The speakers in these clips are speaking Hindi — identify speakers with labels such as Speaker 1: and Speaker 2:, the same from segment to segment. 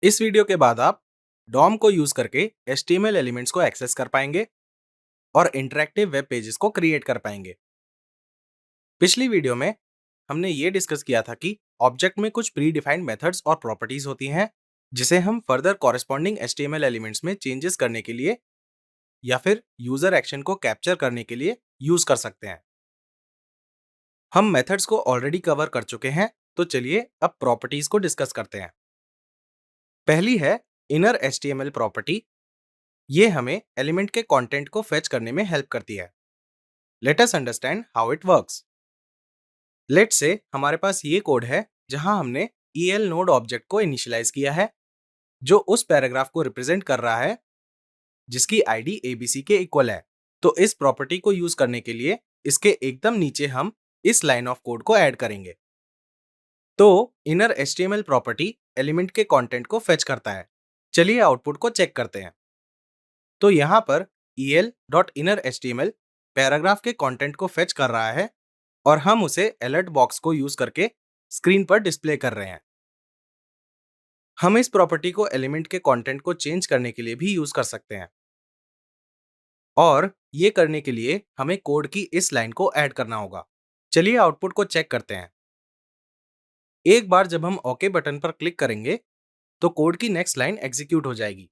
Speaker 1: इस वीडियो के बाद आप डॉम को यूज करके HTML एलिमेंट्स को एक्सेस कर पाएंगे और इंटरैक्टिव वेब पेजेस को क्रिएट कर पाएंगे। पिछली वीडियो में हमने ये डिस्कस किया था कि ऑब्जेक्ट में कुछ प्री डिफाइंड मेथड्स और प्रॉपर्टीज होती हैं जिसे हम फर्दर कॉरेस्पॉन्डिंग HTML एलिमेंट्स में चेंजेस करने के लिए या फिर यूजर एक्शन को कैप्चर करने के लिए यूज कर सकते हैं। हम मेथड्स को ऑलरेडी कवर कर चुके हैं, तो चलिए अब प्रॉपर्टीज को डिस्कस करते हैं। पहली है इनर HTML प्रॉपर्टी। ये हमें एलिमेंट के कंटेंट को फेच करने में हेल्प करती है। Let us understand how it works. Let say हमारे पास ये कोड है जहां हमने EL नोड ऑब्जेक्ट को इनिशियलाइज किया है जो उस पैराग्राफ को रिप्रेजेंट कर रहा है जिसकी आईडी ABC के इक्वल है। तो इस प्रॉपर्टी को यूज करने के लिए इसके एकदम नीचे हम इस लाइन ऑफ कोड को ऐड करेंगे। तो इनर HTML प्रॉपर्टी एलिमेंट के कंटेंट को फेच करता है। चलिए आउटपुट को चेक करते हैं। तो यहाँ पर el.innerHTML पैराग्राफ के कंटेंट को फेच कर रहा है और हम उसे अलर्ट बॉक्स को यूज करके स्क्रीन पर डिस्प्ले कर रहे हैं। हम इस प्रॉपर्टी को एलिमेंट के कंटेंट को चेंज करने के लिए भी यूज कर सकते हैं और ये करने के लिए हमें कोड की इस लाइन को ऐड करना होगा। चलिए आउटपुट को चेक करते हैं। एक बार जब हम ओके बटन पर क्लिक करेंगे तो कोड की नेक्स्ट लाइन एग्जीक्यूट हो जाएगी।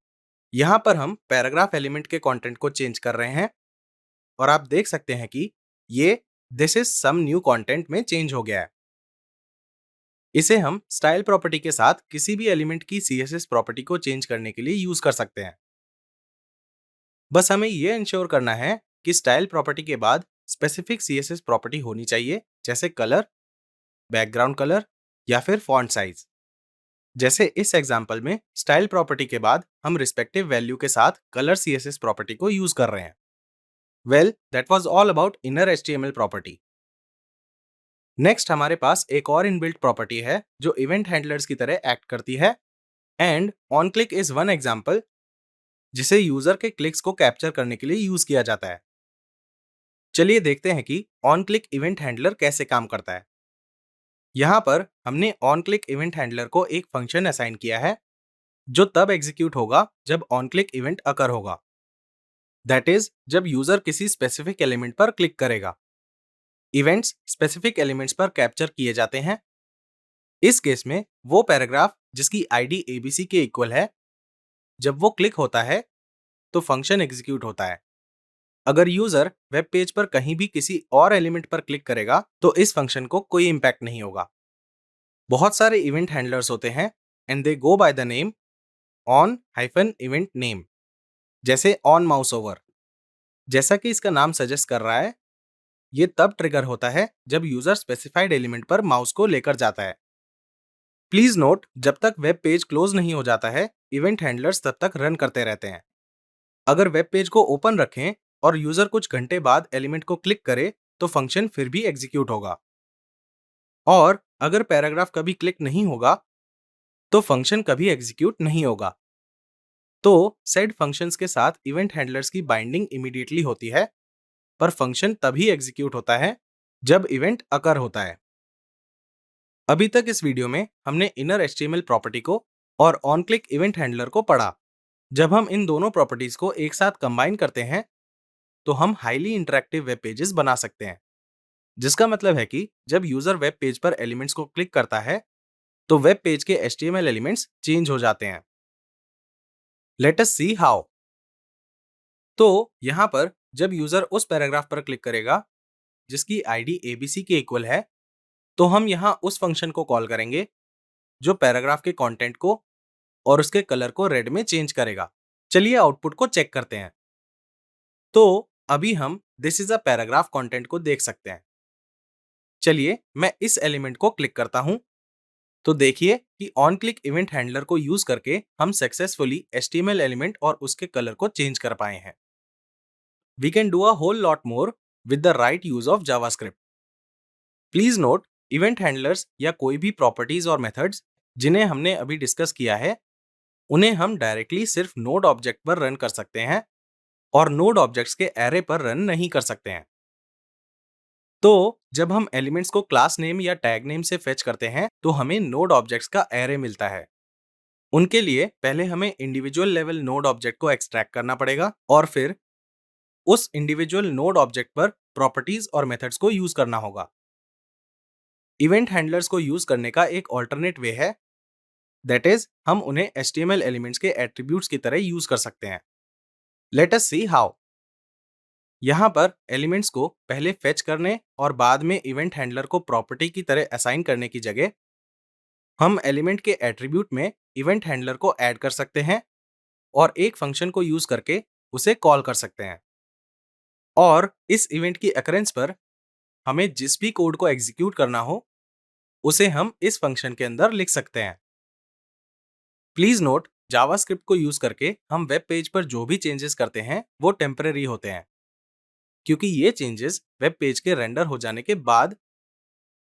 Speaker 1: यहाँ पर हम पैराग्राफ एलिमेंट के कंटेंट को चेंज कर रहे हैं और आप देख सकते हैं कि ये this is some new content में चेंज हो गया है। इसे हम स्टाइल प्रॉपर्टी के साथ किसी भी एलिमेंट की CSS प्रॉपर्टी को चेंज करने के लिए यूज कर सकते हैं। बस हमें ये इंश्योर करना है कि स्टाइल प्रॉपर्टी के बाद स्पेसिफिक CSS प्रॉपर्टी होनी चाहिए, जैसे कलर, बैकग्राउंड कलर या फिर फॉन्ट साइज। जैसे इस एग्जांपल में स्टाइल प्रॉपर्टी के बाद हम रिस्पेक्टिव वैल्यू के साथ कलर CSS प्रॉपर्टी को यूज कर रहे हैं। Well, that was all about inner HTML property. Next हमारे पास एक और इनबिल्ट प्रॉपर्टी है जो इवेंट हैंडलर्स की तरह एक्ट करती है and on click is one example जिसे यूजर के क्लिक्स को कैप्चर करने के लिए यूज किया जाता है। चलिए देखते हैं कि ऑन क्लिक इवेंट हैंडलर कैसे काम करता है। यहाँ पर हमने ऑन क्लिक इवेंट हैंडलर को एक फंक्शन असाइन किया है जो तब एग्जीक्यूट होगा जब ऑन क्लिक इवेंट अकर होगा, दैट इज जब यूजर किसी स्पेसिफिक एलिमेंट पर क्लिक करेगा। इवेंट्स स्पेसिफिक एलिमेंट्स पर कैप्चर किए जाते हैं। इस केस में वो पैराग्राफ जिसकी आईडी ABC के इक्वल है, जब वो क्लिक होता है तो फंक्शन एग्जीक्यूट होता है। अगर यूजर वेब पेज पर कहीं भी किसी और एलिमेंट पर क्लिक करेगा तो इस फंक्शन को कोई इंपैक्ट नहीं होगा। बहुत सारे इवेंट हैंडलर्स होते हैं and they go by the name on-event-name, जैसे ऑन माउस ओवर। जैसा कि इसका नाम सजेस्ट कर रहा है, ये तब ट्रिगर होता है जब यूजर स्पेसिफाइड एलिमेंट पर माउस को लेकर जाता है। प्लीज नोट, जब तक वेब पेज क्लोज नहीं हो जाता है इवेंट हैंडलर्स तब तक रन करते रहते हैं। अगर वेब पेज को ओपन रखें और यूजर कुछ घंटे बाद एलिमेंट को क्लिक करे तो फंक्शन फिर भी एग्जीक्यूट होगा, और अगर पैराग्राफ कभी क्लिक नहीं होगा तो फंक्शन कभी एग्जीक्यूट नहीं होगा। तो सेड फंक्शंस के साथ इवेंट हैंडलर्स की बाइंडिंग इमीडिएटली होती है, पर फंक्शन तभी एग्जीक्यूट होता है जब इवेंट अकर होता है। अभी तक इस वीडियो में हमने इनर HTML प्रॉपर्टी को और ऑन क्लिक इवेंट हैंडलर को पढ़ा। जब हम इन दोनों प्रॉपर्टीज को एक साथ कंबाइन करते हैं तो हम हाईली इंटरैक्टिव वेब पेजेस बना सकते हैं, जिसका मतलब है कि जब यूजर वेब पेज पर एलिमेंट्स को क्लिक करता है तो वेब पेज के HTML एलिमेंट्स चेंज हो जाते हैं। Let us see how. तो यहाँ पर जब यूजर उस पैराग्राफ पर क्लिक करेगा जिसकी आईडी ABC के इक्वल है, तो हम यहाँ उस फंक्शन को कॉल करेंगे जो पैराग्राफ के कंटेंट को और उसके कलर को रेड में चेंज करेगा। चलिए आउटपुट को चेक करते हैं। तो अभी हम this is a paragraph content को देख सकते हैं। चलिए मैं इस एलिमेंट को क्लिक करता हूं तो देखिए कि ऑन क्लिक इवेंट हैंडलर को यूज करके हम सक्सेसफुली HTML एलिमेंट और उसके कलर को चेंज कर पाए हैं। We can do a whole lot more with the right use of JavaScript. Please note, event handlers या कोई भी प्रॉपर्टीज और मेथड्स जिन्हें हमने अभी डिस्कस किया है, उन्हें हम डायरेक्टली सिर्फ नोड ऑब्जेक्ट पर रन कर सकते हैं और नोड ऑब्जेक्ट्स के एरे पर रन नहीं कर सकते हैं। तो जब हम एलिमेंट्स को क्लास नेम या टैग नेम से फेच करते हैं तो हमें नोड ऑब्जेक्ट्स का एरे मिलता है। उनके लिए पहले हमें इंडिविजुअल लेवल नोड ऑब्जेक्ट को एक्सट्रैक्ट करना पड़ेगा और फिर उस इंडिविजुअल नोड ऑब्जेक्ट पर प्रॉपर्टीज और मेथड्स को यूज करना होगा। इवेंट हैंडलर्स को यूज करने का एक ऑल्टरनेट वे है, दैट इज हम उन्हें HTML एलिमेंट्स के एट्रीब्यूट्स की तरह यूज कर सकते हैं। Let us see how. यहाँ पर एलिमेंट्स को पहले फेच करने और बाद में इवेंट हैंडलर को प्रॉपर्टी की तरह असाइन करने की जगह हम एलिमेंट के एट्रीब्यूट में इवेंट हैंडलर को ऐड कर सकते हैं और एक फंक्शन को यूज करके उसे कॉल कर सकते हैं। और इस इवेंट की अकरेंस पर हमें जिस भी कोड को एग्जीक्यूट करना हो उसे हम इस फंक्शन के अंदर लिख सकते हैं। प्लीज नोट, जावास्क्रिप्ट को यूज करके हम वेब पेज पर जो भी चेंजेस करते हैं वो टेम्परेरी होते हैं, क्योंकि ये चेंजेस वेब पेज के रेंडर हो जाने के बाद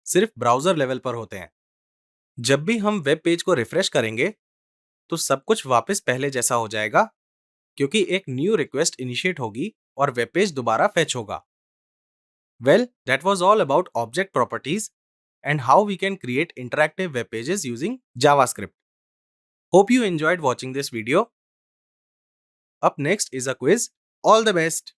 Speaker 1: सिर्फ ब्राउजर लेवल पर होते हैं। जब भी हम वेब पेज को रिफ्रेश करेंगे तो सब कुछ वापस पहले जैसा हो जाएगा, क्योंकि एक न्यू रिक्वेस्ट इनिशिएट होगी और वेब पेज दोबारा फेच होगा। Well, that was all about object properties and how we can create interactive web pages using JavaScript. Hope you enjoyed watching this video. Up next is a quiz. All the best!